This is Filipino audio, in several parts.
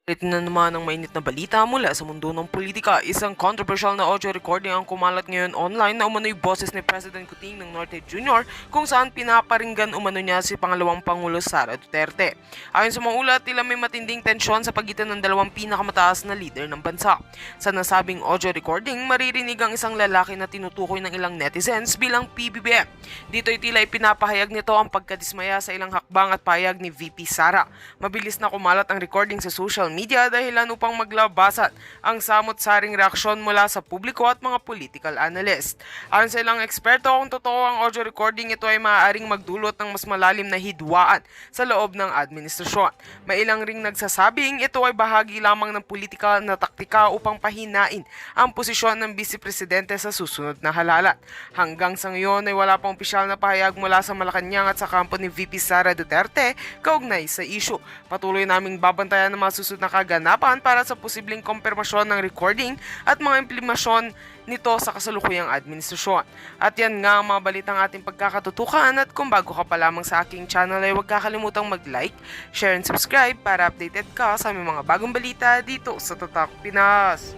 Ito na naman ang mainit na balita mula sa mundo ng politika. Isang controversial na audio recording ang kumalat ngayon online na umano'y boses ni President Kuting ng Norte Jr. kung saan pinaparinggan umano niya si pangalawang Pangulo Sara Duterte. Ayon sa mga ulat, tila may matinding tensyon sa pagitan ng dalawang pinakamataas na leader ng bansa. Sa nasabing audio recording, maririnig ang isang lalaki na tinutukoy ng ilang netizens bilang PBBM. Dito'y tila ipinapahayag nito ang pagkadismaya sa ilang hakbang at pahayag ni VP Sara. Mabilis na kumalat ang recording sa social media dahilan upang maglabasan ang samot-saring reaksyon mula sa publiko at mga political analyst. Ayon sa ilang eksperto, kung totoo ang audio recording, ito ay maaaring magdulot ng mas malalim na hidwaan sa loob ng administrasyon. May ilang ring nagsasabing ito ay bahagi lamang ng politikal na taktika upang pahinain ang posisyon ng Vice Presidente sa susunod na halalan. Hanggang sa ngayon ay wala pang opisyal na pahayag mula sa Malacanang at sa kampo ni VP Sara Duterte kaugnay sa issue. Patuloy naming babantayan ng mga susunod na kaganapan para sa posibleng kumpirmasyon ng recording at mga implimasyon nito sa kasalukuyang administrasyon. At yan nga ang mga balitang ating pagkakatutukan, at kung bago ka pa lamang sa aking channel ay huwag kakalimutang mag-like, share and subscribe para updated ka sa aming mga bagong balita dito sa Tatak Pinas.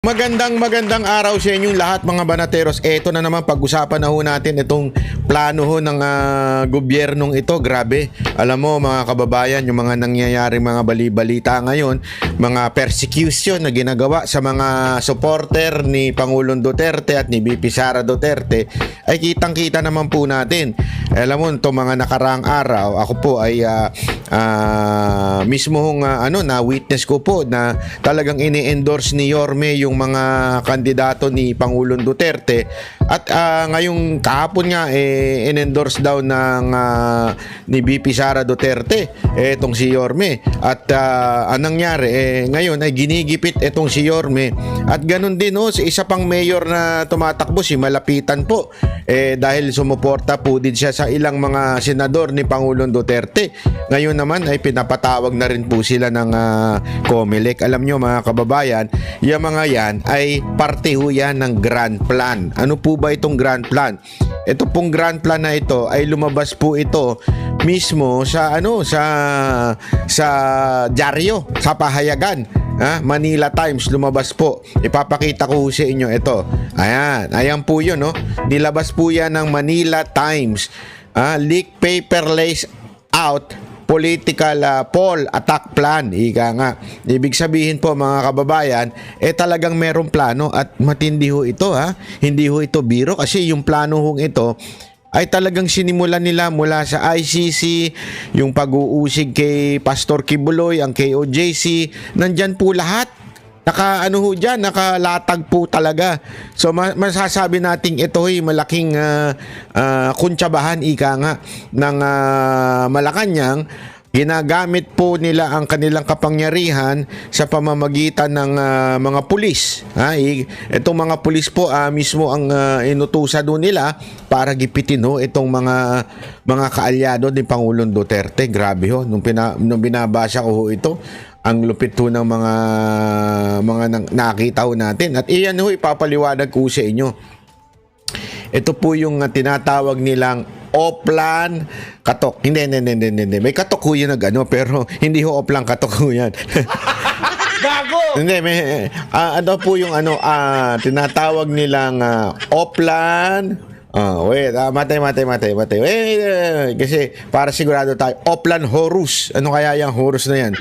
Magandang araw sa inyong lahat, mga banateros. Eto na naman, pag-usapan na ho natin itong plano ho ng gobyernong ito. Grabe. Alam mo mga kababayan, yung mga nangyayaring mga bali-balita ngayon, mga persecution na ginagawa sa mga supporter ni Pangulong Duterte at ni VP Sara Duterte, ay kitang-kita naman po natin. Alam mo, itong mga nakaraang araw, ako po ay mismo na witness ko po na talagang ini-endorse ni Yorme yung mga kandidato ni Pangulong Duterte, at ngayong kahapon nga in-endorse daw ng ni VP Sara Duterte etong si Yorme, at anong nangyari ngayon ay ginigipit etong si Yorme, at ganun din sa isa pang mayor na tumatakbo, si Malapitan po, dahil sumuporta po din siya sa ilang mga senador ni Pangulong Duterte. Ngayon naman ay pinapatawag na rin po sila ng COMELEC. Alam nyo mga kababayan, yung mga yan ay parte ho yan ng grand plan. Ano po ba itong grand plan? Ito pong grand plan na ito ay lumabas po ito mismo sa sa dyaryo, sa pahayagan. Manila Times, lumabas po. Ipapakita ko sa inyo ito. Ayan po yun, no? Nilabas po yan ng Manila Times. Leak paper lays out political poll attack plan. Ika nga. Ibig sabihin po mga kababayan, talagang merong plano, at matindi ho ito, Hindi ho ito biro, kasi yung plano hong ito ay talagang sinimulan nila mula sa ICC, yung pag-uusig kay Pastor Kibuloy, ang KOJC, nandyan po lahat. Nakalatag po talaga. So masasabi nating ito ay malaking kuntsabahan, ika nga, ng Malacanang. Ginagamit po nila ang kanilang kapangyarihan sa pamamagitan ng mga pulis. Itong mga pulis po mismo ang inutusan doon nila para gipitin itong mga kaalyado ni Pangulong Duterte. Grabe ho, nung binabasa ko ito, ang lupit ho ng mga nakita ho natin. At iyan ho, ipapaliwanag ko sa inyo. Ito po yung tinatawag nilang Oplan Katok. Hindi. May katok ho yun pero hindi ho Oplan Katok ho yan. Gago! Hindi, ano po yung tinatawag nilang Oplan. Wait, matay. Kasi para sigurado tayo, Oplan Horus. Ano kaya yung Horus na yan?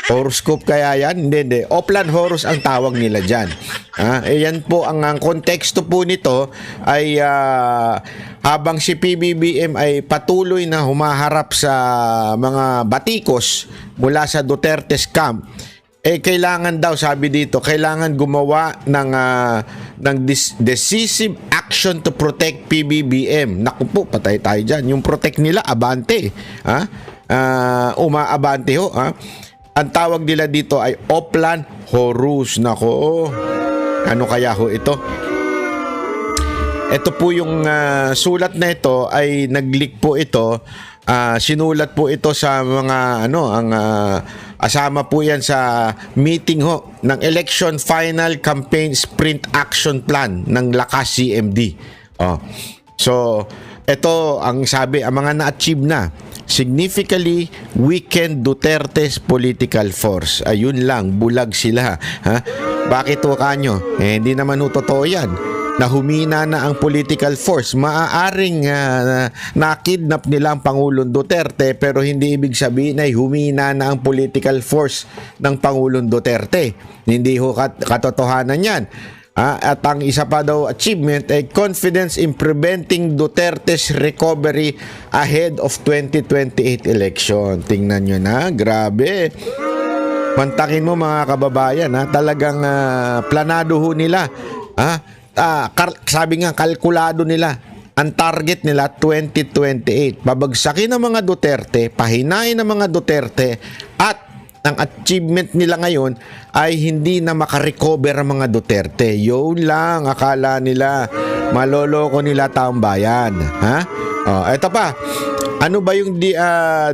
Horoscope kaya yan? Hindi. Oplan Horus ang tawag nila dyan. Yan po, ang konteksto po nito ay habang si PBBM ay patuloy na humaharap sa mga batikos mula sa Duterte's camp, kailangan daw, sabi dito, kailangan gumawa ng decisive action to protect PBBM. Naku po, patay tayo dyan. Yung protect nila, abante. Umaabante ho. Ang tawag nila dito ay Oplan Horus. Nako, ano kaya ho ito? Ito po yung sulat na ito ay nag-leak po ito Sinulat po ito sa mga asama po yan sa meeting ho ng Election Final Campaign Sprint Action Plan ng Lakas CMD. So, ito ang sabi, ang mga na-achieve na. Significantly weaken Duterte's political force. Ayun lang, bulag sila. Ha? Bakit ho kanyo? Hindi naman ho totoo yan. Na humina na ang political force. Maaaring nakidnap nila ang Pangulong Duterte pero hindi ibig sabihin ay humina na ang political force ng Pangulong Duterte. Hindi ho katotohanan yan. At ang isa pa daw achievement ay confidence in preventing Duterte's recovery ahead of 2028 election. Tingnan nyo na, grabe. Mantakin mo mga kababayan, talagang planado ho nila. Sabi nga, kalkulado nila. Ang target nila 2028. Babagsakin ng mga Duterte, pahinain ng mga Duterte, at ang achievement nila ngayon ay hindi na makarecover ang mga Duterte. Yun lang, akala nila maloloko nila taong bayan. Ito pa. Ano ba yung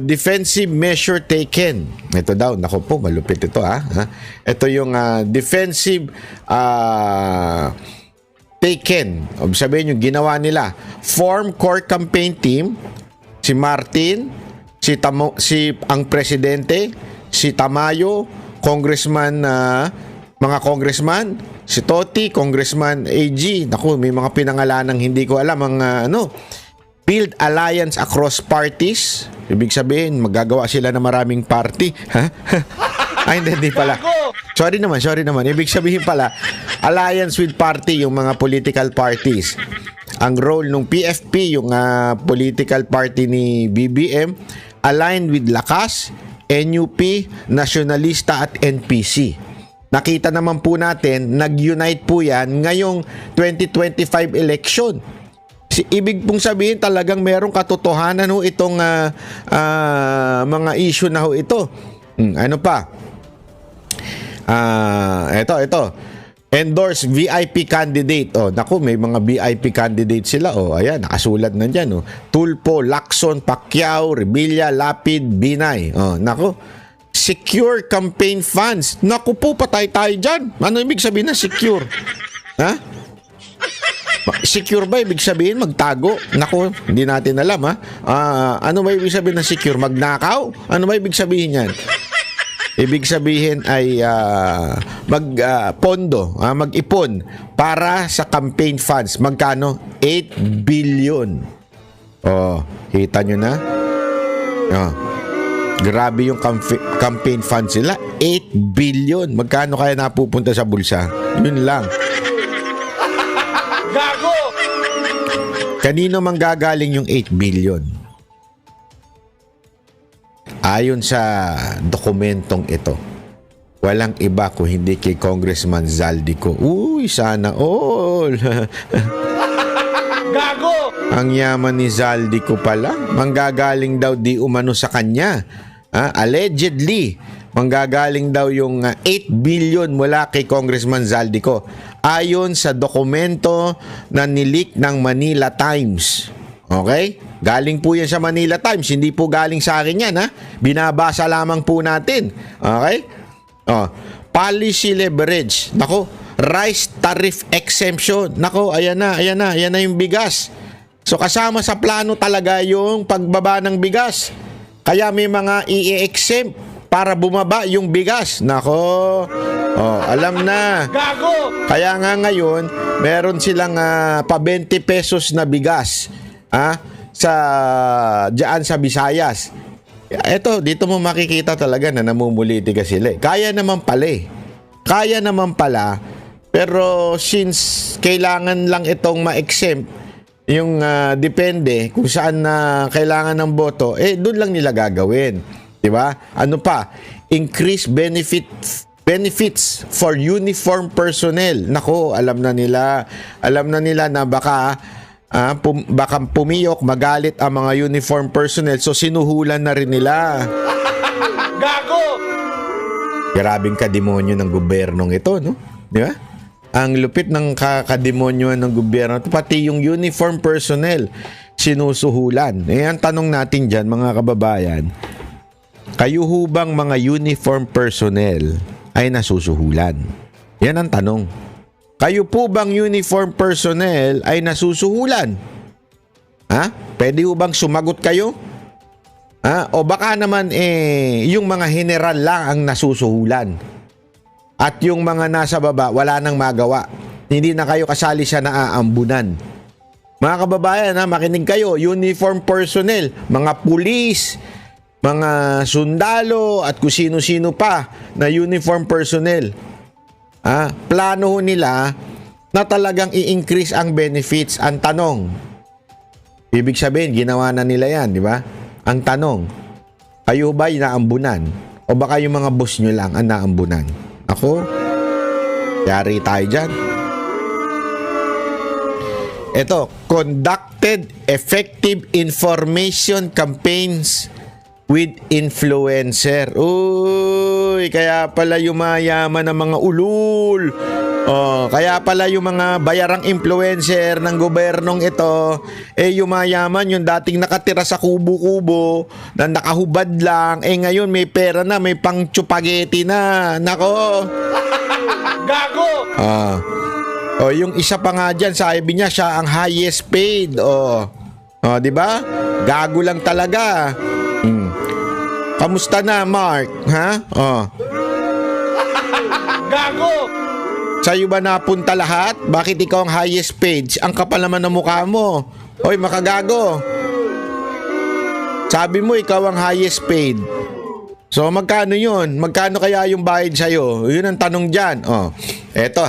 defensive measure taken? Ito daw, nako po, malupit ito Ito yung defensive taken. Sabihin yung ginawa nila. Form core campaign team, si Martin, si ang presidente, si Tamayo, congressman, mga congressman, si Toti, congressman AG. Naku, may mga pinangalanang hindi ko alam ang build alliance across parties. Ibig sabihin, magagawa sila ng maraming party. Ay, hindi pala. Sorry naman. Ibig sabihin pala, alliance with party, yung mga political parties. Ang role ng PFP, yung political party ni BBM, aligned with Lakas, NUP, Nationalista at NPC. Nakita naman po natin, nag-unite po yan ngayong 2025 election. Ibig pong sabihin talagang merong katotohanan ho itong mga issue na ho ito. Ano pa? Ito. Endorse VIP candidate. Naku, may mga VIP candidate sila. Ayan, nakasulat na dyan. Tulfo, Lacson, Pacquiao, Revilla, Lapid, Binay. Naku, secure campaign funds. Naku po, patay tayo dyan. Ano ibig sabihin na secure? Secure ba ibig sabihin magtago? Naku, hindi natin alam ano ba ibig sabihin na secure? Magnakaw? Ano ba ibig sabihin yan? Ibig sabihin ay pondo, mag-ipon para sa campaign funds. Magkano? 8 billion. Kita nyo na? Grabe yung campaign funds nila. 8 billion. Magkano kaya napupunta sa bulsa? Yun lang. Gago! Kanino manggagaling yung 8 billion? Ayon sa dokumentong ito, walang iba kung hindi kay Congressman Zaldico. Uy, sana all. Gago! Ang yaman ni Zaldico pala. Manggagaling daw di umano sa kanya. Allegedly, manggagaling daw yung 8 billion mula kay Congressman Zaldico. Ayon sa dokumento na nilik ng Manila Times. Okay? Galing po yan sa Manila Times. Hindi po galing sa akin yan, Binabasa lamang po natin. Okay? Policy leverage. Nako, rice tariff exemption. Nako, ayan na yung bigas. So, kasama sa plano talaga yung pagbaba ng bigas. Kaya may mga i-exempt para bumaba yung bigas. Nako, alam na. Gago! Kaya nga ngayon, meron silang pa 20 pesos na bigas. Diyan sa Visayas. Eto, dito mo makikita talaga na namumulitika sila. Kaya naman pala. Pero since kailangan lang itong ma-exempt, yung depende kung saan kailangan ng boto, doon lang nila gagawin. Diba? Ano pa? Increase benefits for uniform personnel. Nako, alam na nila na baka pumiyok, magalit ang mga uniform personnel, so sinuhulan na rin nila. Gago! Grabing kademonyo ng gobyernong ito, no? Di ba? Ang lupit ng kademonyo ng gobyerno, pati yung uniform personnel. sinusuhulan. Ang tanong natin dyan, mga kababayan, kayo hubang mga uniform personnel ay nasusuhulan? Yan ang tanong. Kayo po bang uniform personnel ay nasusuhulan? Pwede hubang sumagot kayo? O baka naman yung mga general lang ang nasusuhulan. At yung mga nasa baba, wala nang magawa. Hindi na kayo kasali sa naaambunan. Mga kababayan, makinig kayo, uniform personnel, mga pulis, mga sundalo, at kung sino-sino pa na uniform personnel. Plano nila na talagang i-increase ang benefits. Ang tanong, ibig sabihin, ginawa na nila yan, di ba? Ang tanong, kayo ba'y naambunan? O baka yung mga boss nyo lang ang naambunan? Ako, yari tayo dyan. Ito, conducted effective information campaigns with influencer. Uy, kaya pala yumayaman ng mga ulul. Kaya pala yung mga bayarang influencer ng gobernong ito, yumayaman yung dating nakatira sa kubo-kubo, na nakahubad lang, ngayon may pera na, may pang chupageti na. Nako. Gago! Yung isa pa nga dyan, sabi niya, siya ang highest paid. Di ba? Gago lang talaga. Kamusta na, Mark? Gago! Sa'yo ba napunta lahat? Bakit ikaw ang highest paid? Ang kapal naman ng mukha mo. Oy, makagago. Sabi mo, ikaw ang highest paid. So, magkano yun? Magkano kaya yung bayad sa'yo? Yun ang tanong dyan. Eto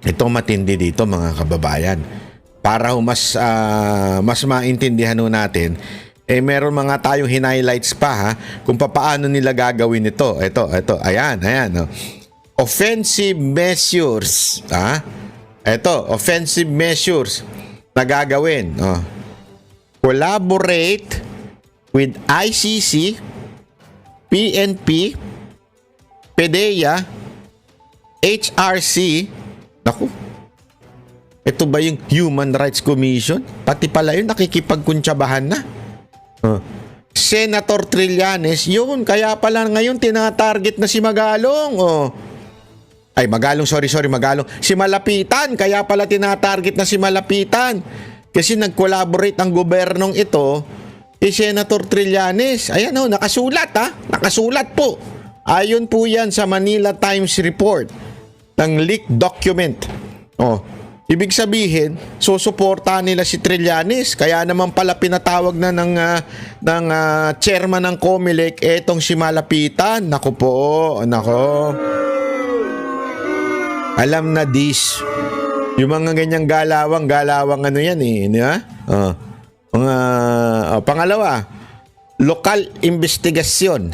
Ito matindi dito, mga kababayan. Para mas maintindihan natin, meron mga tayong hinighlights pa kung paano nila gagawin ito. Ito. Ayan. Offensive measures. Ito, offensive measures na gagawin. Collaborate with ICC, PNP, PDEA, HRC. Naku, ito ba yung Human Rights Commission? Pati pala yun, nakikipagkuntsabahan na. Senator Trillanes, yun, kaya pala ngayon tinatarget na si Magalong. Magalong. Si Malapitan, kaya pala tinatarget na si Malapitan. Kasi nag-collaborate ang gobernong ito Senator Trillanes. Ayan nakasulat Nakasulat po. Ayon po yan sa Manila Times report ng leaked document. Ibig sabihin, susuportahan nila si Trillanes. Kaya naman pala pinatawag na ng chairman ng COMELEC etong si Malapitan. Naku po, alam na this. Yung mga ganyang galawang yan pangalawa, local investigation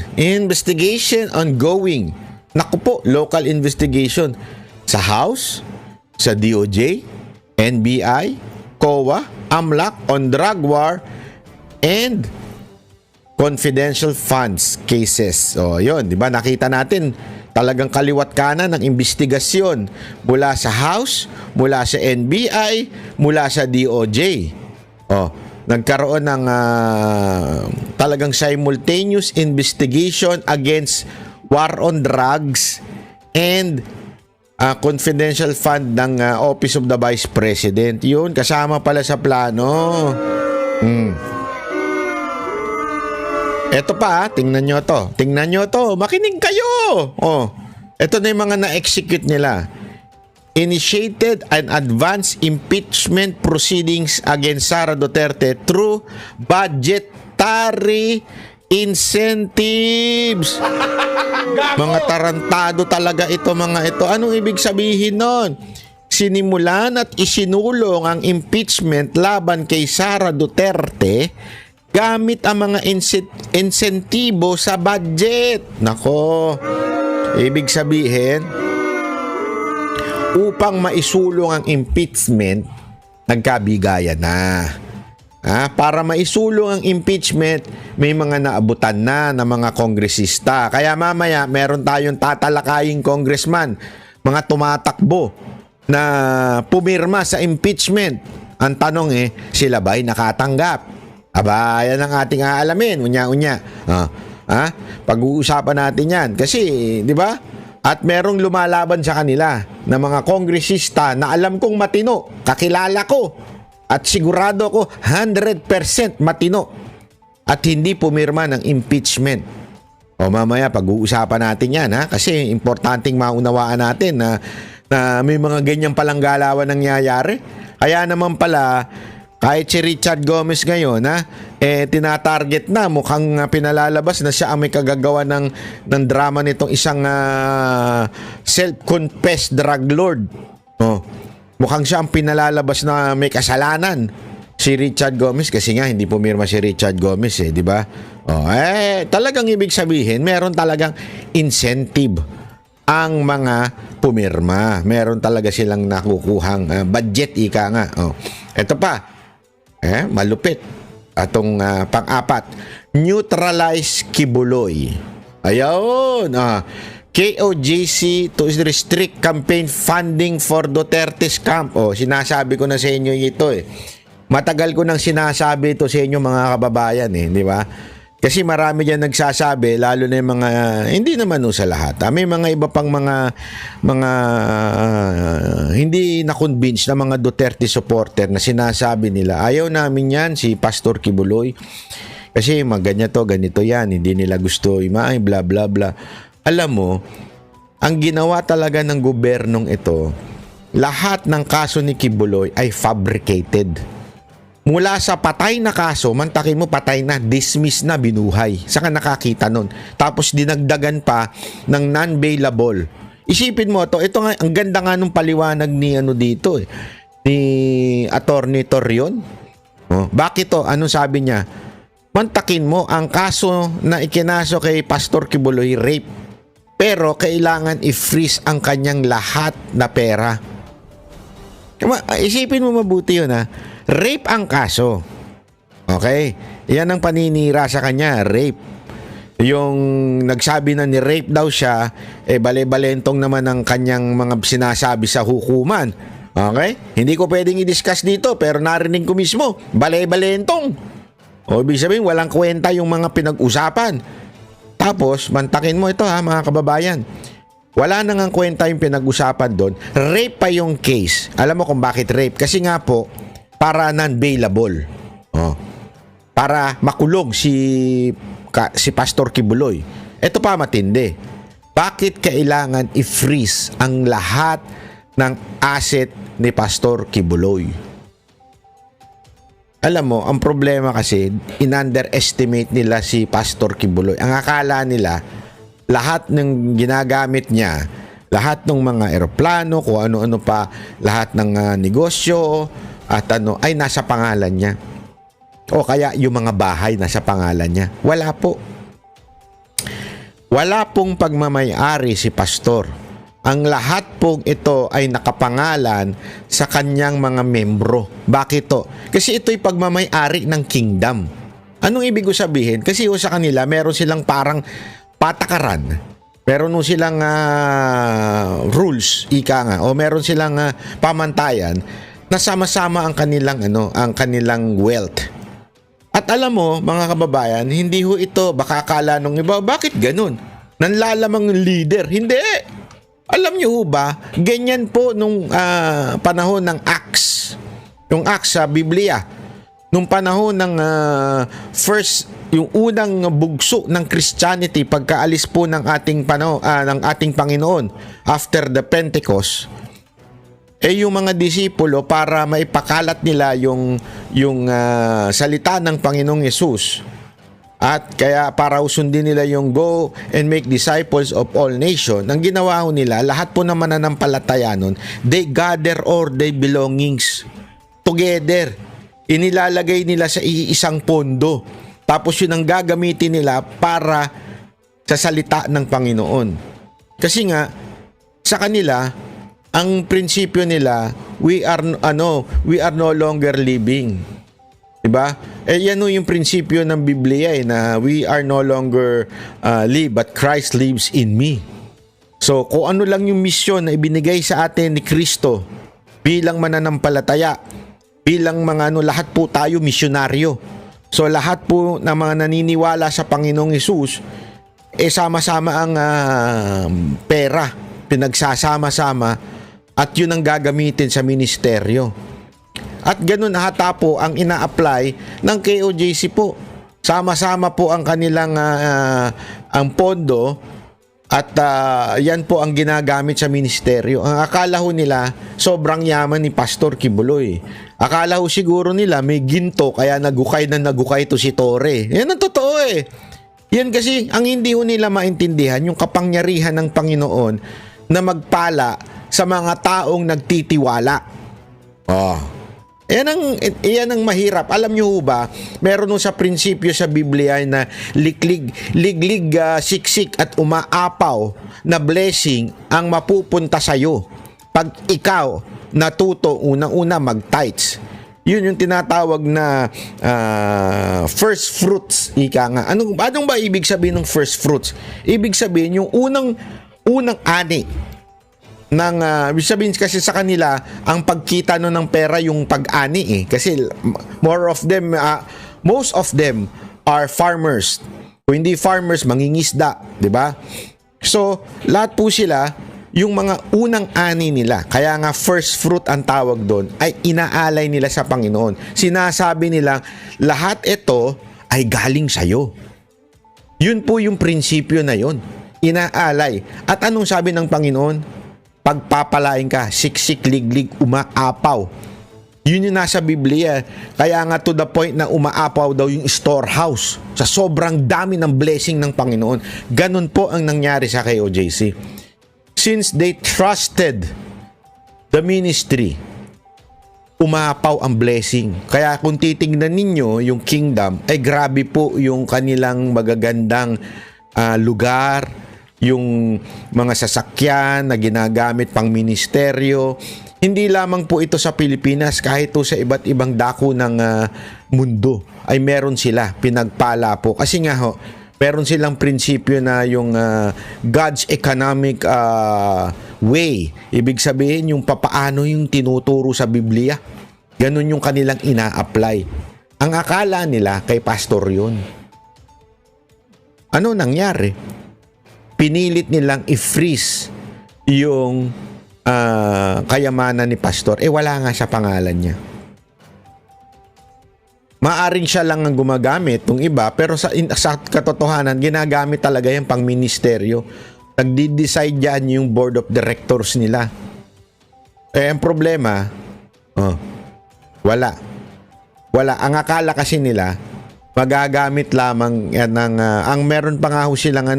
ongoing. Naku po, local investigation sa House, sa DOJ, NBI, COA, AMLAC on drug war and confidential funds cases. Yun, di ba? Nakita natin talagang kaliwat kanan ng investigasyon mula sa House, mula sa NBI, mula sa DOJ. Nagkaroon ng talagang simultaneous investigation against war on drugs and confidential fund ng Office of the Vice President. Yun, kasama pala sa plano. Eto pa, tingnan nyo to. Makinig kayo. Ito na yung mga na-execute nila. Initiated an advanced impeachment proceedings against Sara Duterte through budgetary incentives. Mga tarantado talaga mga ito. Anong ibig sabihin nun? Sinimulan at isinulong ang impeachment laban kay Sara Duterte gamit ang mga insentibo sa budget. Nako, ibig sabihin, upang maisulong ang impeachment, nagkabigayan na. Para maisulong ang impeachment, may mga naabutan na ng mga kongresista. Kaya mamaya, meron tayong tatalakaying congressman, mga tumatakbo na pumirma sa impeachment. Ang tanong sila ba'y nakatanggap? Aba, yan ang ating aalamin. Unya-unya. Pag-uusapan natin yan. Kasi, di ba? At merong lumalaban sa kanila na mga kongresista na alam kong matino. Kakilala ko. At sigurado ko 100% matino. At hindi pumirma ng impeachment. O mamaya pag-uusapan natin yan kasi importanteng maunawaan natin na may mga ganyan palang galawan nangyayari. Kaya naman pala kahit si Richard Gomez ngayon tinatarget na, mukhang pinalalabas na siya ang may kagagawa ng drama nitong isang self-confessed drug lord. Mukhang siya ang pinalalabas na may kasalanan, si Richard Gomez, kasi nga hindi pumirma si Richard Gomez di ba? Talagang ibig sabihin meron talagang incentive ang mga pumirma. Meron talaga silang nakukuhang budget, ika nga. Ito pa, malupit. Atong pang-apat, neutralize Kibuloy. Ayun. KOJC to restrict campaign funding for Duterte's camp. Sinasabi ko na sa inyo ito Matagal ko nang sinasabi ito sa inyo mga kababayan di ba? Kasi marami diyan nagsasabi, lalo na yung mga hindi naman sa lahat. May mga iba pang mga hindi na-convince na mga Duterte supporter na sinasabi nila, ayaw namin yan si Pastor Kibuloy. Kasi ganito yan, hindi nila gusto, bla bla bla. Alam mo, ang ginawa talaga ng gobernong ito, lahat ng kaso ni Kibuloy ay fabricated. Mula sa patay na kaso, mantakin mo patay na, dismiss na, binuhay. Saka nakakita nun. Tapos dinagdagan pa ng non-bailable. Isipin mo ito nga, ang ganda nga nung paliwanag ni dito ni Attorney Torreon. Bakit to? Anong sabi niya? Mantakin mo, ang kaso na ikinaso kay Pastor Kibuloy, rape. Pero kailangan i-freeze ang kanyang lahat na pera. Isipin mo mabuti yun Rape ang kaso. Okay? Yan ang paninira sa kanya, rape. Yung nagsabi na ni rape daw siya, bale-balentong naman ang kanyang mga sinasabi sa hukuman. Okay? Hindi ko pwedeng i-discuss dito, pero narinig ko mismo, bale-balentong. Ibig sabihin, walang kwenta yung mga pinag-usapan. Tapos, mantakin mo ito mga kababayan. Wala na ngang kwenta yung pinag-usapan doon. Rape pa yung case. Alam mo kung bakit rape? Kasi nga po, para non-bailable. Para makulong si Pastor Kibuloy. Ito pa matindi. Bakit kailangan i-freeze ang lahat ng asset ni Pastor Kibuloy? Alam mo, ang problema kasi, in-underestimate nila si Pastor Kibuloy. Ang akala nila, lahat ng ginagamit niya, lahat ng mga eroplano, kung ano-ano pa, lahat ng negosyo, at ay nasa pangalan niya. O kaya yung mga bahay nasa pangalan niya. Wala po. Wala pong pagmamay-ari si Pastor. Ang lahat pong ito ay nakapangalan sa kanyang mga membro. Bakit to? Kasi ito'y pagmamay-ari ng kingdom. Anong ibig sabihin? Kasi sa kanila meron silang parang patakaran. Meron silang rules, ika nga, o meron silang pamantayan na sama-sama ang kanilang wealth. At alam mo, mga kababayan, hindi ito, baka akala nung iba, bakit ganun? Nanlalamang leader. Hindi. Alam niyo ba, ganyan po nung panahon ng Acts. Yung Acts sa Biblia. Nung panahon ng yung unang bugso ng Christianity pagkaalis po ng ating Panginoon after the Pentecost, yung mga disipulo para maipakalat nila yung salita ng Panginoong Yesus. At kaya para usundin nila yung go and make disciples of all nations, ang ginawa nila, lahat po ng mananampalataya nun, they gather all their belongings together. Inilalagay nila sa isang pondo. Tapos yun ang gagamitin nila para sa salita ng Panginoon. Kasi nga, sa kanila, ang prinsipyo nila, we are no longer living. Diba? Yan yung prinsipyo ng Biblia na we are no longer live, but Christ lives in me. So, kung lang yung misyon na ibinigay sa atin ni Kristo bilang mananampalataya, bilang mga lahat po tayo misyonaryo. So lahat po ng mga naniniwala sa Panginoong Hesus, sama-sama ang pera, pinagsasama-sama, at yun ang gagamitin sa ministeryo. At ganun hata po ang ina-apply ng KOJC po. Sama-sama po ang kanilang ang pondo, at yan po ang ginagamit sa ministeryo. Ang akala ho nila sobrang yaman ni Pastor Kibuloy. Akala ho siguro nila may ginto kaya nagukay to si Tore. Yan ang totoo eh. Yan kasi ang hindi ho nila maintindihan yung kapangyarihan ng Panginoon na magpala sa mga taong nagtitiwala. Yan ang mahirap. Alam nyo ho ba, meron ho sa prinsipyo sa Biblia na liglig, siksik at umaapaw na blessing ang mapupunta sa'yo pag ikaw natuto unang-una mag-tithes. Yun yung tinatawag na first fruits. Ika nga. Anong ba ibig sabihin ng first fruits? Ibig sabihin yung unang ani ng ibig sabihin kasi sa kanila ang pagkita no ng pera yung pag-ani kasi most of them are farmers. Kung hindi farmers, mangingisda, di ba? So lahat po sila yung mga unang ani nila, kaya nga first fruit ang tawag doon, ay inaalay nila sa Panginoon. Sinasabi nila lahat ito ay galing sa'yo. Yun po yung prinsipyo na yun, inaalay. At anong sabi ng Panginoon? Pagpapalain ka, siksik, liglig, umaapaw. Yun yung nasa Biblia. Kaya nga to the point na umaapaw daw yung storehouse sa sobrang dami ng blessing ng Panginoon. Ganun po ang nangyari sa KOJC. Since they trusted the ministry, umaapaw ang blessing. Kaya kung titingnan ninyo yung kingdom, ay grabe po yung kanilang magagandang lugar, yung mga sasakyan na ginagamit pang ministeryo. Hindi lamang po ito sa Pilipinas, kahit po sa iba't ibang dako ng mundo ay meron sila, pinagpala po. Kasi nga ho, meron silang prinsipyo na yung God's economic way. Ibig sabihin yung papaano yung tinuturo sa Biblia. Ganun yung kanilang ina-apply. Ang akala nila kay pastor yun. Ano nangyari? Pinilit nilang i-freeze yung kayamanan ni pastor. Wala nga sa pangalan niya. Maaring siya lang ang gumagamit ng iba, pero sa katotohanan, ginagamit talaga yung pang ministeryo. Nagdi-decide yan yung board of directors nila. Ang problema, wala. Ang akala kasi nila, magagamit lamang yan ng ang meron pa nga ho silang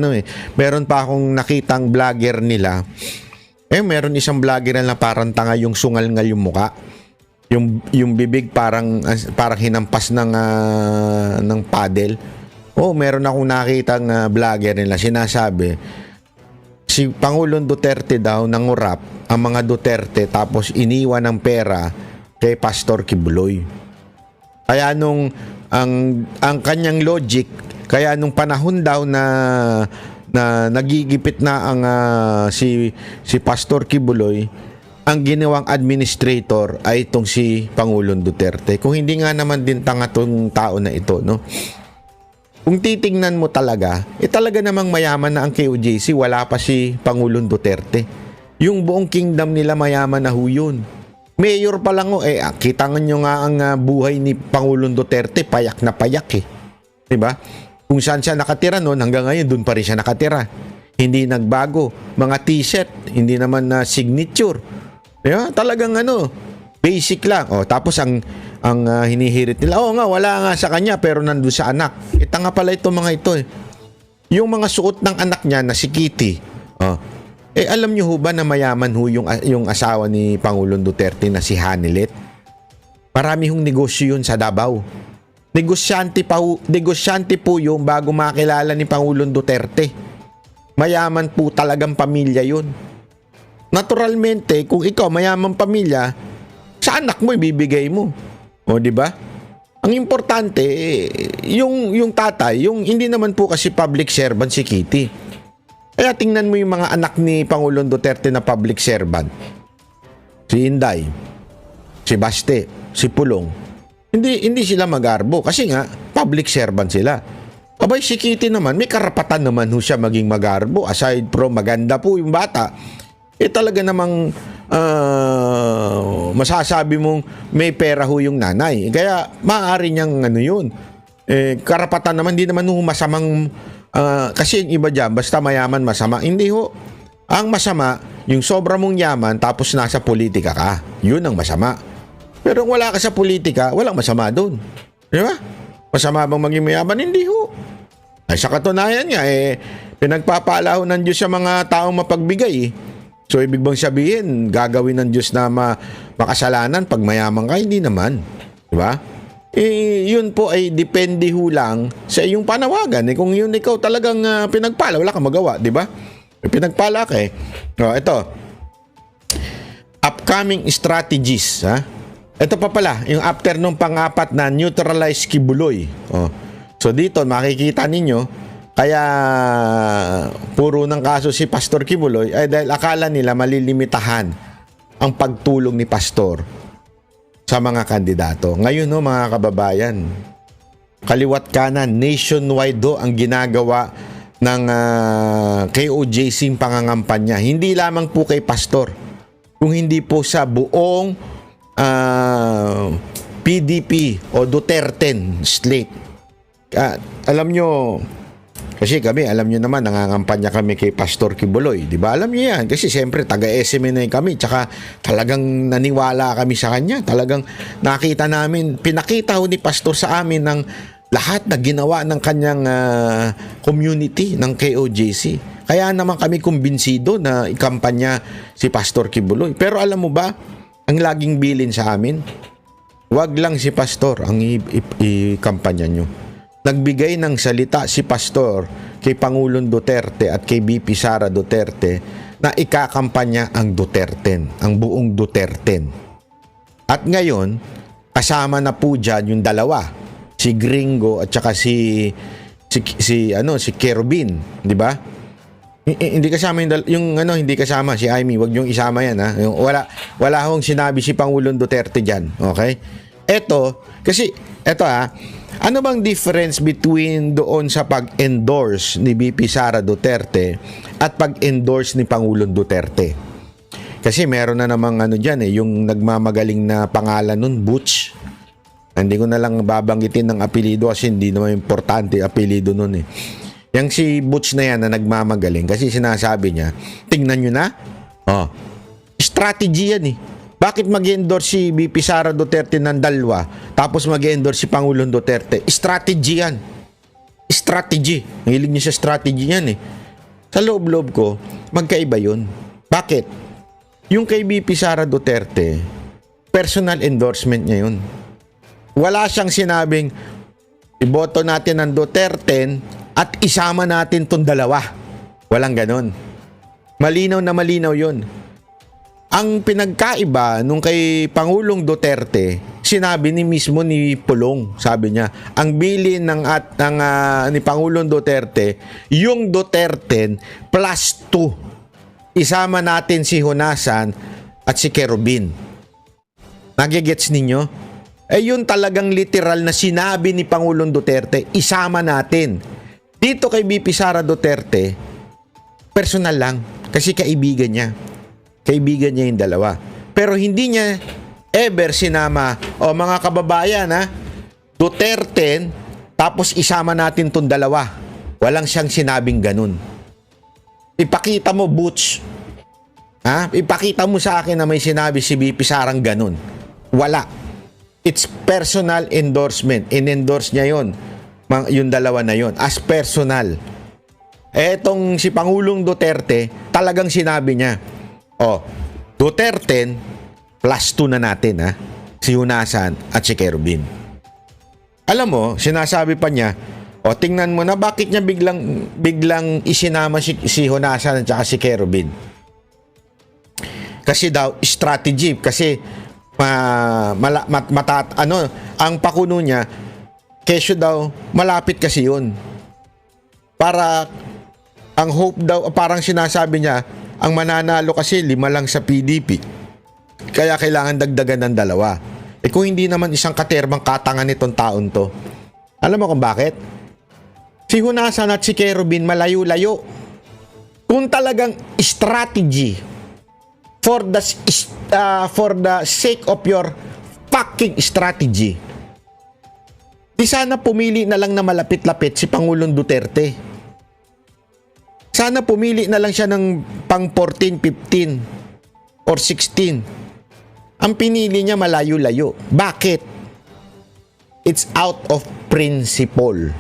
meron pa akong nakitang vlogger nila. Meron isang vlogger na parang tanga yung sungal-ngal yung muka. Yung bibig parang hinampas ng paddle. Meron akong nakitang vlogger nila, sinasabi si Pangulong Duterte daw nangurap ang mga Duterte tapos iniwan ng pera kay Pastor Kibuloy. Kaya nung ang kanyang logic, kaya nung panahon daw na nagigipit na ang si Pastor Kibuloy, ang ginawang administrator ay itong si Pangulong Duterte. Kung hindi nga naman din tanga tong tao na ito, no? Kung titingnan mo talaga, talaga namang mayaman na ang KOJC, wala pa si Pangulong Duterte. Yung buong kingdom nila mayaman na ho yun. Mayor pa lang kita nyo nga ang buhay ni Pangulong Duterte, payak na payak diba? Kung saan siya nakatira noon, hanggang ngayon doon pa rin siya nakatira. Hindi nagbago. Mga t-shirt, hindi naman na signature. Diba? Talagang basic lang. Tapos ang hinihirit nila, nga, wala nga sa kanya pero nandun sa anak. Tanga pala ito mga ito Yung mga suot ng anak niya na si Kitty, alam niyo ho ba na mayaman ho yung asawa ni Pangulong Duterte na si Hanilet? Marami hong negosyo yun sa Davao. Negosyante po yung bago makilala ni Pangulong Duterte. Mayaman po talagang pamilya yun. Naturalmente, kung ikaw mayamang pamilya, sa anak mo ibibigay mo. Di ba? Ang importante, yung tatay, yung hindi naman po kasi public servant si Kitty. Kaya tingnan mo yung mga anak ni Pangulong Duterte na public servant. Si Inday, si Baste, si Pulong, hindi sila mag-arbo kasi nga public servant sila. Abay, si Kitty naman, may karapatan naman ho siya maging mag-arbo. Aside from maganda po yung bata, talaga namang masasabi mong may pera ho yung nanay. Kaya maaari niyang yun. Karapatan naman, hindi naman ho masamang, kasi yung iba dyan, basta mayaman masama. Hindi ho. Ang masama, yung sobra mong yaman tapos nasa politika ka. Yun ang masama. Pero kung wala ka sa politika, walang masama doon. Di ba? Masama bang maging mayaman? Hindi ho. Ay, sa katunayan nga, pinagpapala ho ng Diyos sa mga taong mapagbigay. So, ibig bang sabihin, gagawin ng Diyos na makasalanan pag mayaman ka? Hindi naman. Di ba? Yun po ay depende ho lang sa iyong panawagan. Kung yun ikaw talagang pinagpala, wala kang magawa. Di ba? Pinagpala ka ito. Upcoming strategies. Ha? Ito pa pala, yung after nung pang-apat na neutralize Kibuloy. So dito makikita ninyo, kaya puro ng kaso si Pastor Kibuloy ay dahil akala nila malilimitahan ang pagtulong ni Pastor sa mga kandidato. Ngayon mga kababayan, kaliwat kanan, nationwide ang ginagawa ng KOJC pangangampanya. Hindi lamang po kay Pastor, kung hindi po sa buong PDP o Duterte slate. Alam nyo, kasi kami, alam nyo naman, nangangampanya kami kay Pastor Kibuloy. Di ba? Alam nyo yan. Kasi siyempre, taga-SMNA kami. Tsaka talagang naniwala kami sa kanya. Talagang nakita namin, pinakita ho ni Pastor sa amin ng lahat na ginawa ng kanyang community ng KOJC. Kaya naman kami kumbinsido na ikampanya si Pastor Kibuloy. Pero alam mo ba, ang laging bilin sa amin, wag lang si Pastor ang ikampanya nyo. Nagbigay ng salita si Pastor kay Pangulong Duterte at kay BP Sara Duterte na ikakampanya ang Duterte, ang buong Duterte. At ngayon, kasama na po dyan yung dalawa, si Gringo at saka si Kerubin, di ba? Hindi kasama hindi kasama si Amy, wag niyong isama yan ha. Wala hong sinabi si Pangulong Duterte diyan, okay? Eto ano bang difference between doon sa pag-endorse ni BP Sara Duterte at pag-endorse ni Pangulong Duterte? Kasi meron na namang diyan yung nagmamagaling na pangalan nun, Butch. Hindi ko na lang babanggitin ng apelyido kasi hindi naman importante apelyido nun Yang si Butch na yan na nagmamagaling kasi sinasabi niya, tingnan nyo na, strategy yan Bakit mag-endorse si BP Sara Duterte ng dalawa tapos mag-endorse si Pangulong Duterte? Strategy yan. Strategy. Mahilig niya sa strategy yan Sa loob-loob ko, magkaiba yun. Bakit? Yung kay BP Sara Duterte, personal endorsement niya yun. Wala siyang sinabing, iboto natin ang Duterte at isama natin tong dalawa. Walang ganon. Malinaw na malinaw yun. Ang pinagkaiba nung kay Pangulong Duterte, sinabi mismo ni Pulong, sabi niya, ang bilin ni Pangulong Duterte, yung Duterte plus 2. Isama natin si Honasan at si Kerubin. Nagigets ninyo? Yun talagang literal na sinabi ni Pangulong Duterte, isama natin. Dito kay BP Sara Duterte, personal lang, kasi kaibigan niya. Kaibigan niya yung dalawa. Pero hindi niya ever sinama, mga kababayan Duterte, tapos isama natin tong dalawa. Walang siyang sinabing ganun. Ipakita mo, Butch. Ipakita mo sa akin na may sinabi si BP Sarang ganun. Wala. It's personal endorsement. In-endorse niya yon, yung dalawa na yon, as personal. Etong si Pangulong Duterte, talagang sinabi niya, Duterte plus 2 na natin si Honasan at si Kerubin. Alam mo, sinasabi pa niya, tingnan mo na bakit niya biglang isinama si Honasan at saka si Kerubin. Kasi daw strategy, kasi ang pakuno niya, kesyo daw malapit kasi yun. Para ang hope daw, parang sinasabi niya, ang mananalo kasi 5 lang sa PDP. Kaya kailangan dagdagan ng 2. Eh kung hindi naman isang katerbang katangan nitong taon to. Alam mo kung bakit? Si Hunasan at si Kerubin malayo-layo. Kung talagang strategy for the sake of your fucking strategy, di sana pumili na lang na malapit-lapit si Pangulong Duterte. Sana pumili na lang siya ng pang 14, 15 or 16. Ang pinili niya malayo-layo. Bakit? It's out of principle,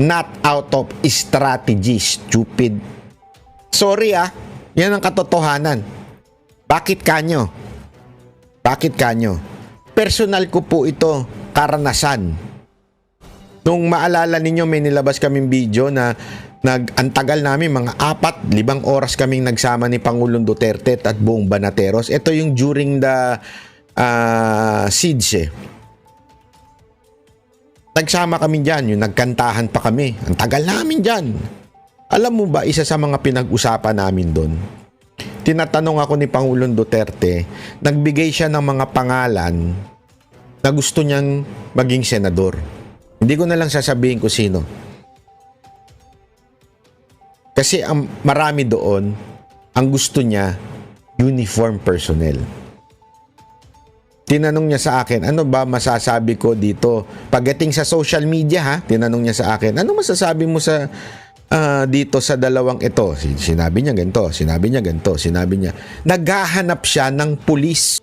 not out of strategy, stupid. Sorry yan ang katotohanan. Bakit kanyo? Bakit kanyo? Personal ko po ito, karanasan. Nung maalala ninyo, may nilabas kaming video na antagal namin, mga 4-5 oras kaming nagsama ni Pangulong Duterte at buong Banateros. Ito yung during the siege. Nagsama kami dyan, yung nagkantahan pa kami. Ang tagal namin dyan. Alam mo ba, isa sa mga pinag-usapan namin doon, tinatanong ako ni Pangulong Duterte, nagbigay siya ng mga pangalan na gusto niyang maging senador. Hindi ko na lang sasabihin ko sino. Kasi marami doon, ang gusto niya, uniform personnel. Tinanong niya sa akin, ano ba masasabi ko dito? Pagdating sa social media tinanong niya sa akin, ano masasabi mo sa dito sa dalawang ito? Sinabi niya ganito, sinabi niya ganito, sinabi niya. Naghahanap siya ng pulis.